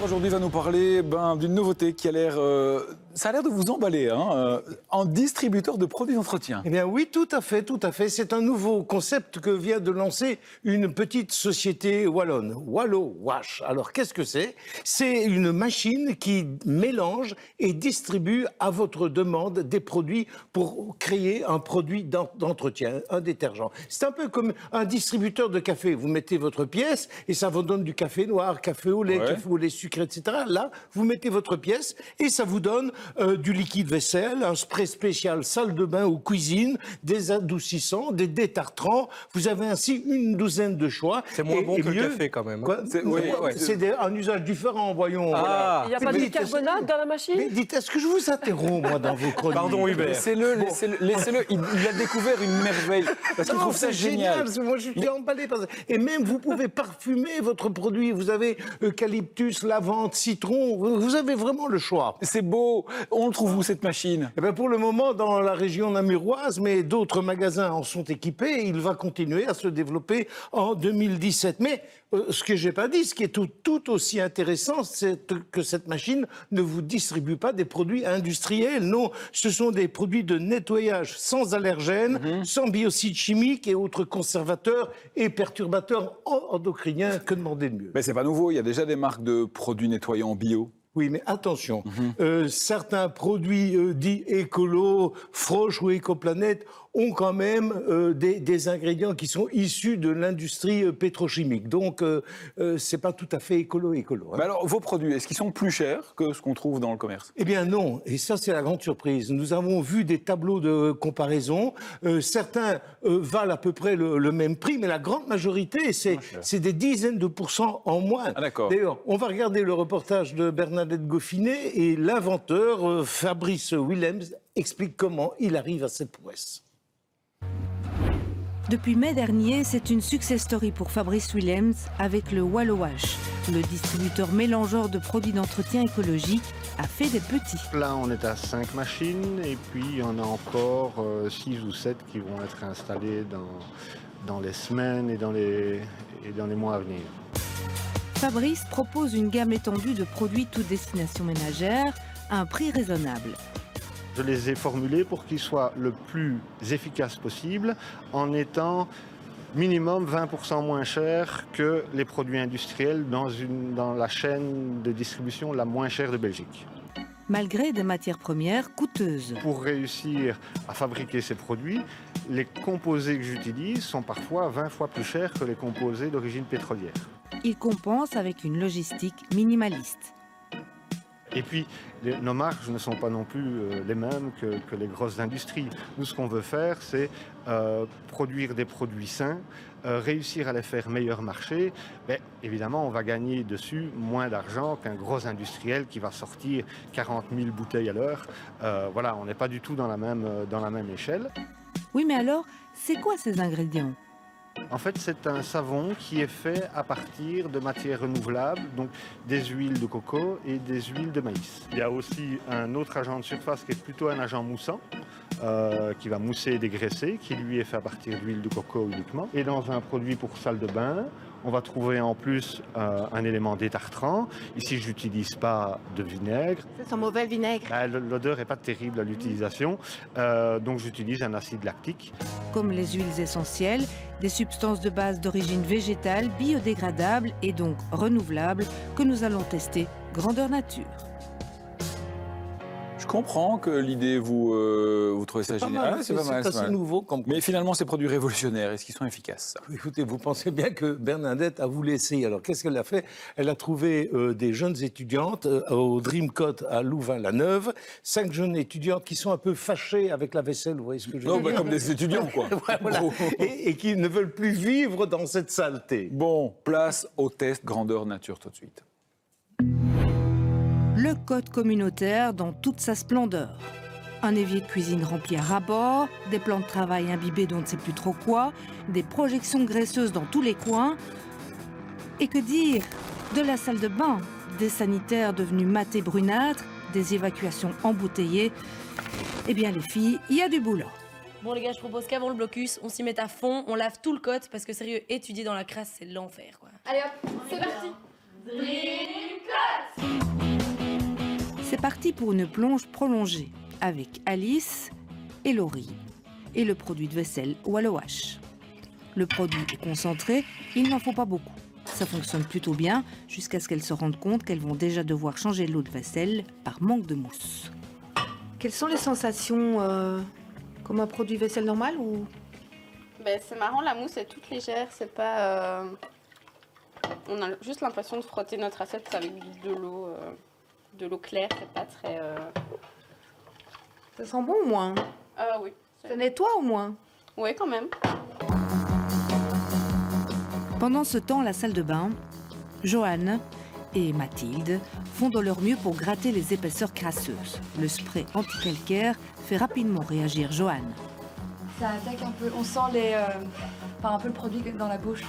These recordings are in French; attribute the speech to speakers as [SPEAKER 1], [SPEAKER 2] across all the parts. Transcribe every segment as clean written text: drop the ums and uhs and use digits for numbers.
[SPEAKER 1] aujourd'hui va nous parler d'une nouveauté qui a l'air, ça a l'air de vous emballer, en distributeur de produits d'entretien.
[SPEAKER 2] Eh bien oui, tout à fait, tout à fait. C'est un nouveau concept que vient de lancer une petite société wallonne, Wallo Wash. Alors qu'est-ce que c'est? C'est une machine qui mélange et distribue à votre demande des produits pour créer un produit d'entretien, un détergent. C'est un peu comme un distributeur de café. Vous mettez votre pièce et ça vous donne du café noir, café au lait, café au lait sucré, etc. Là, vous mettez votre pièce et ça vous donne du liquide vaisselle, un spray spécial salle de bain ou cuisine, des adoucissants, des détartrants. Vous avez ainsi une douzaine de choix.
[SPEAKER 3] C'est moins bon que le café quand même.
[SPEAKER 2] C'est un usage différent, voyons.
[SPEAKER 4] Il n'y a pas de bicarbonate dans la machine?
[SPEAKER 2] Mais dites, est-ce que je vous interromps, moi, dans vos chroniques?
[SPEAKER 1] Pardon, Hubert. Laissez-le. Il a découvert une merveille. Parce qu'il trouve ça génial.
[SPEAKER 2] Moi, je suis emballé par ça. Et même, vous pouvez parfumer votre produit. Vous avez eucalyptus, lavande, citron. Vous avez vraiment le choix.
[SPEAKER 1] C'est beau. On le trouve où, cette machine?
[SPEAKER 2] Eh bien, pour le moment, dans la région namuroise, mais d'autres magasins en sont équipés. Il va continuer à se développer en 2017. Mais ce que je n'ai pas dit, ce qui est tout aussi intéressant, c'est que cette machine ne vous distribue pas des produits industriels. Non, ce sont des produits de nettoyage sans allergènes, sans biocides chimiques et autres conservateurs et perturbateurs endocriniens. Que demander de mieux?
[SPEAKER 1] Mais c'est pas nouveau. Il y a déjà des marques de produits nettoyants bio.
[SPEAKER 2] Oui, mais attention, certains produits dits écolos, Froche ou Écoplanète ont quand même des ingrédients qui sont issus de l'industrie pétrochimique. Donc, c'est pas tout à fait écolo.
[SPEAKER 1] Mais alors, vos produits, est-ce qu'ils sont plus chers que ce qu'on trouve dans le commerce?
[SPEAKER 2] Eh bien non, et ça c'est la grande surprise. Nous avons vu des tableaux de comparaison. Certains valent à peu près le même prix, mais la grande majorité, c'est des dizaines de pourcents en moins.
[SPEAKER 1] Ah, d'accord.
[SPEAKER 2] D'ailleurs, on va regarder le reportage de Bernadette Goffinet et l'inventeur, Fabrice Willems, explique comment il arrive à cette prouesse.
[SPEAKER 5] Depuis mai dernier, c'est une success story pour Fabrice Willems avec le Wallo Wash. Le distributeur mélangeur de produits d'entretien écologique a fait des petits.
[SPEAKER 6] Là, on est à 5 machines et puis il y en a encore 6 ou 7 qui vont être installées dans les semaines et dans les mois à venir.
[SPEAKER 5] Fabrice propose une gamme étendue de produits toutes destinations ménagères à un prix raisonnable.
[SPEAKER 6] Je les ai formulés pour qu'ils soient le plus efficaces possible en étant minimum 20% moins chers que les produits industriels dans la chaîne de distribution la moins chère de Belgique.
[SPEAKER 5] Malgré des matières premières coûteuses.
[SPEAKER 6] Pour réussir à fabriquer ces produits, les composés que j'utilise sont parfois 20 fois plus chers que les composés d'origine pétrolière.
[SPEAKER 5] Il compense avec une logistique minimaliste.
[SPEAKER 6] Et puis, nos marges ne sont pas non plus les mêmes que les grosses industries. Nous, ce qu'on veut faire, c'est produire des produits sains, réussir à les faire meilleur marché. Mais évidemment, on va gagner dessus moins d'argent qu'un gros industriel qui va sortir 40 000 bouteilles à l'heure. Voilà, on n'est pas du tout dans la même échelle.
[SPEAKER 5] Oui, mais alors, c'est quoi ces ingrédients ?
[SPEAKER 6] En fait, c'est un savon qui est fait à partir de matières renouvelables, donc des huiles de coco et des huiles de maïs. Il y a aussi un autre agent de surface qui est plutôt un agent moussant, qui va mousser et dégraisser, qui lui est fait à partir d'huile de coco uniquement. Et dans un produit pour salle de bain, on va trouver en plus un élément détartrant. Ici, je n'utilise pas de vinaigre.
[SPEAKER 4] C'est un mauvais vinaigre.
[SPEAKER 6] L'odeur n'est pas terrible à l'utilisation, donc j'utilise un acide lactique.
[SPEAKER 5] Comme les huiles essentielles, des substances de base d'origine végétale, biodégradables et donc renouvelables que nous allons tester grandeur nature.
[SPEAKER 1] Je comprends que l'idée, vous trouvez ça génial.
[SPEAKER 2] C'est pas mal, c'est assez nouveau.
[SPEAKER 1] Mais finalement, ces produits révolutionnaires, est-ce qu'ils sont efficaces?
[SPEAKER 2] Écoutez, vous pensez bien que Bernadette a voulu essayer. Alors, qu'est-ce qu'elle a fait? Elle a trouvé des jeunes étudiantes au Dreamcoat à Louvain-la-Neuve. 5 jeunes étudiantes qui sont un peu fâchées avec la vaisselle, vous voyez ce que je veux dire?
[SPEAKER 1] Comme des étudiants, quoi.
[SPEAKER 2] Voilà. Et qui ne veulent plus vivre dans cette saleté.
[SPEAKER 1] Bon, place au test grandeur nature tout de suite.
[SPEAKER 5] Le code communautaire dans toute sa splendeur. Un évier de cuisine rempli à ras-bord, des plans de travail imbibés d'on ne sait plus trop quoi, des projections graisseuses dans tous les coins. Et que dire de la salle de bain, des sanitaires devenus mat et brunâtres, des évacuations embouteillées. Eh bien les filles, il y a du boulot.
[SPEAKER 7] Bon les gars, je propose qu'avant le blocus, on s'y mette à fond, on lave tout le code parce que sérieux, étudier dans la crasse, c'est l'enfer quoi.
[SPEAKER 8] Allez hop, c'est parti.
[SPEAKER 5] C'est parti pour une plonge prolongée avec Alice et Laurie et le produit de vaisselle Wallo Wash. Le produit est concentré, il n'en faut pas beaucoup. Ça fonctionne plutôt bien jusqu'à ce qu'elles se rendent compte qu'elles vont déjà devoir changer l'eau de vaisselle par manque de mousse. Quelles sont les sensations comme un produit vaisselle normal ou...
[SPEAKER 3] Ben, c'est marrant, la mousse est toute légère, c'est pas... On a juste l'impression de frotter notre assiette avec de l'eau claire, c'est pas très...
[SPEAKER 5] Ça sent bon au moins?
[SPEAKER 3] Oui.
[SPEAKER 5] Ça nettoie au moins?
[SPEAKER 3] Oui, quand même.
[SPEAKER 5] Pendant ce temps, à la salle de bain, Joanne et Mathilde font de leur mieux pour gratter les épaisseurs crasseuses. Le spray anti-calcaire fait rapidement réagir Joanne.
[SPEAKER 8] Ça attaque un peu, on sent un peu le produit dans la bouche.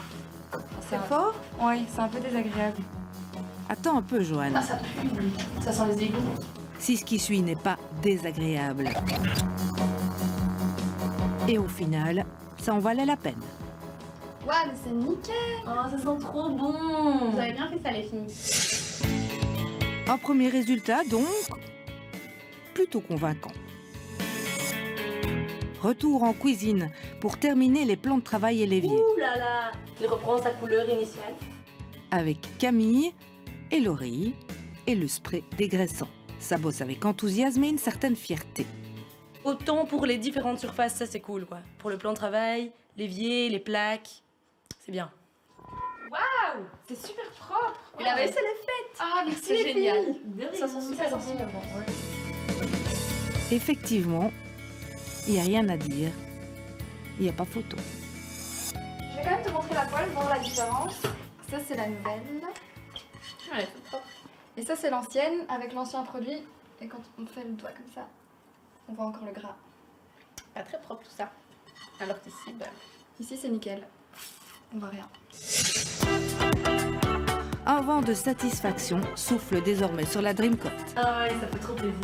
[SPEAKER 5] C'est fort?
[SPEAKER 8] Oui, c'est un peu désagréable.
[SPEAKER 5] Attends un peu, Joanne.
[SPEAKER 8] Ça pue, ça sent les égouts.
[SPEAKER 5] Si ce qui suit n'est pas désagréable. Et au final, ça en valait la peine.
[SPEAKER 8] Ouais, mais c'est nickel.
[SPEAKER 7] Oh, ça sent trop bon.
[SPEAKER 3] Vous avez bien fait ça, les filles.
[SPEAKER 5] Un premier résultat, donc, plutôt convaincant. Retour en cuisine pour terminer les plans de travail et l'évier.
[SPEAKER 7] Ouh là là. Il reprend sa couleur initiale.
[SPEAKER 5] Avec Camille et Laurie et le spray dégraissant. Ça bosse avec enthousiasme et une certaine fierté.
[SPEAKER 7] Autant pour les différentes surfaces, ça c'est cool quoi. Pour le plan de travail, l'évier, les plaques, c'est bien.
[SPEAKER 8] Waouh, c'est super propre.
[SPEAKER 7] Et la vaisselle est faite.
[SPEAKER 8] Ah, mais c'est génial. Ça sent super bon.
[SPEAKER 5] Effectivement, il n'y a rien à dire. Il n'y a pas photo.
[SPEAKER 8] Je vais quand même te montrer la poêle, voir la différence. Ça, c'est la nouvelle.
[SPEAKER 3] Ouais, c'est propre.
[SPEAKER 8] Et ça, c'est l'ancienne, avec l'ancien produit. Et quand on fait le doigt comme ça, on voit encore le gras.
[SPEAKER 3] Pas très propre tout ça. Alors qu'ici, ben...
[SPEAKER 8] Ici, c'est nickel. On voit rien.
[SPEAKER 5] Un vent de satisfaction souffle désormais sur la Dreamcoat.
[SPEAKER 7] Ah ouais, ça fait trop plaisir.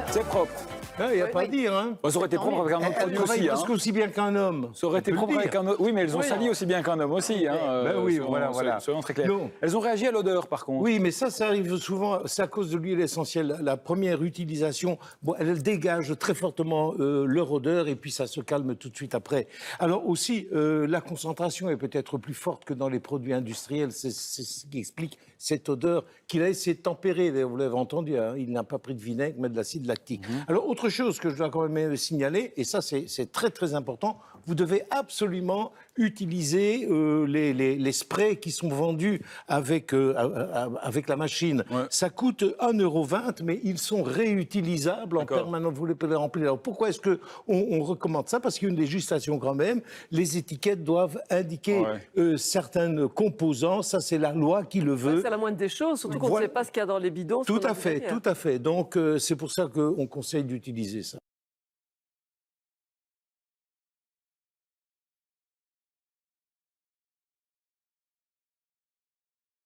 [SPEAKER 1] C'est propre.
[SPEAKER 2] Il n'y a pas à dire, hein.
[SPEAKER 1] Ça aurait été propre avec un autre
[SPEAKER 2] Elle
[SPEAKER 1] produit
[SPEAKER 2] travaille
[SPEAKER 1] aussi.
[SPEAKER 2] presque aussi bien qu'un homme.
[SPEAKER 1] Ça aurait été
[SPEAKER 2] On peut le
[SPEAKER 1] propre avec
[SPEAKER 2] dire.
[SPEAKER 1] un autre. Oui, mais elles ont sali aussi bien qu'un homme aussi.
[SPEAKER 2] Ben oui, voilà.
[SPEAKER 1] Soyons très clairs.
[SPEAKER 2] Non.
[SPEAKER 1] Elles ont réagi à l'odeur, par contre.
[SPEAKER 2] Oui, mais ça arrive souvent, c'est à cause de l'huile essentielle. La première utilisation, bon, elle dégage très fortement leur odeur et puis ça se calme tout de suite après. Alors aussi, la concentration est peut-être plus forte que dans les produits industriels. C'est ce qui explique cette odeur qu'il a essayé de tempérer. D'ailleurs, vous l'avez entendu, hein, il n'a pas pris de vinaigre, mais de l'acide lactique. Alors, autre chose que je dois quand même signaler, et ça c'est très très important, vous devez absolument utiliser les sprays qui sont vendus avec la machine.
[SPEAKER 1] Ouais.
[SPEAKER 2] Ça coûte 1,20 €, mais ils sont réutilisables en
[SPEAKER 1] D'accord.
[SPEAKER 2] permanence. Vous les pouvez les remplir. Alors pourquoi est-ce qu'on recommande ça? Parce qu'il y a une législation quand même. Les étiquettes doivent indiquer certains composants. Ça, c'est la loi qui le veut.
[SPEAKER 4] C'est la moindre des choses, surtout qu'on ne
[SPEAKER 2] Voilà.
[SPEAKER 4] sait pas ce qu'il y a dans les bidons.
[SPEAKER 2] Tout
[SPEAKER 4] ce qu'on a
[SPEAKER 2] à
[SPEAKER 4] vu
[SPEAKER 2] fait,
[SPEAKER 4] derrière.
[SPEAKER 2] tout à fait. Donc, c'est pour ça qu'on conseille d'utiliser ça.